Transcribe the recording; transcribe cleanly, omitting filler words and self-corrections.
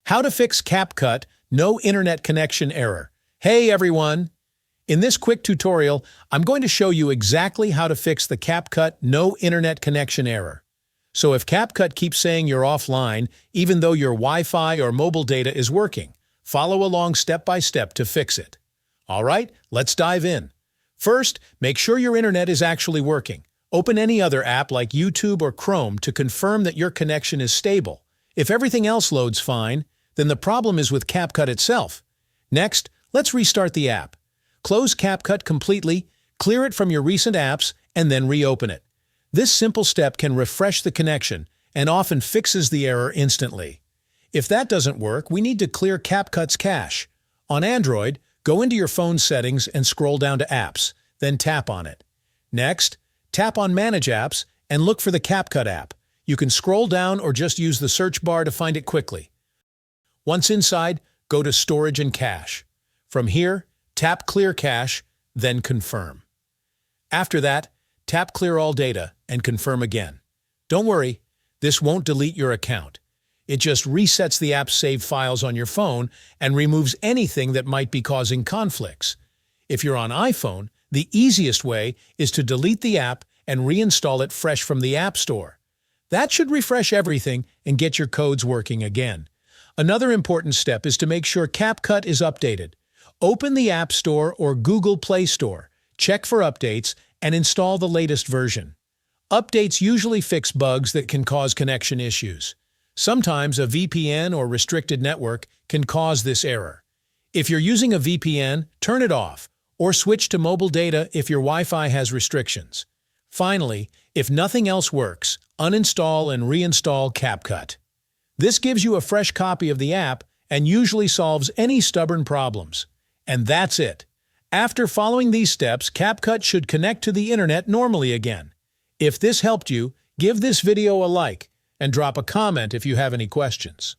How to fix CapCut no internet connection error. Hey everyone! In this quick tutorial, I'm going to show you exactly how to fix the CapCut no internet connection error. So if CapCut keeps saying you're offline, even though your Wi-Fi or mobile data is working, follow along step by step to fix it. Alright, let's dive in. First, make sure your internet is actually working. Open any other app like YouTube or Chrome to confirm that your connection is stable. If everything else loads fine, then the problem is with CapCut itself. Next, let's restart the app. Close CapCut completely, clear it from your recent apps, and then reopen it. This simple step can refresh the connection and often fixes the error instantly. If that doesn't work, we need to clear CapCut's cache. On Android, go into your phone's settings and scroll down to Apps, then tap on it. Next, tap on Manage Apps and look for the CapCut app. You can scroll down or just use the search bar to find it quickly. Once inside, go to Storage and Cache. From here, tap Clear Cache, then Confirm. After that, tap Clear All Data and confirm again. Don't worry, this won't delete your account. It just resets the app's saved files on your phone and removes anything that might be causing conflicts. If you're on iPhone, the easiest way is to delete the app and reinstall it fresh from the App Store. That should refresh everything and get your codes working again. Another important step is to make sure CapCut is updated. Open the App Store or Google Play Store, check for updates, and install the latest version. Updates usually fix bugs that can cause connection issues. Sometimes a VPN or restricted network can cause this error. If you're using a VPN, turn it off, or switch to mobile data if your Wi-Fi has restrictions. Finally, if nothing else works, uninstall and reinstall CapCut. This gives you a fresh copy of the app and usually solves any stubborn problems. And that's it. After following these steps, CapCut should connect to the internet normally again. If this helped you, give this video a like and drop a comment if you have any questions.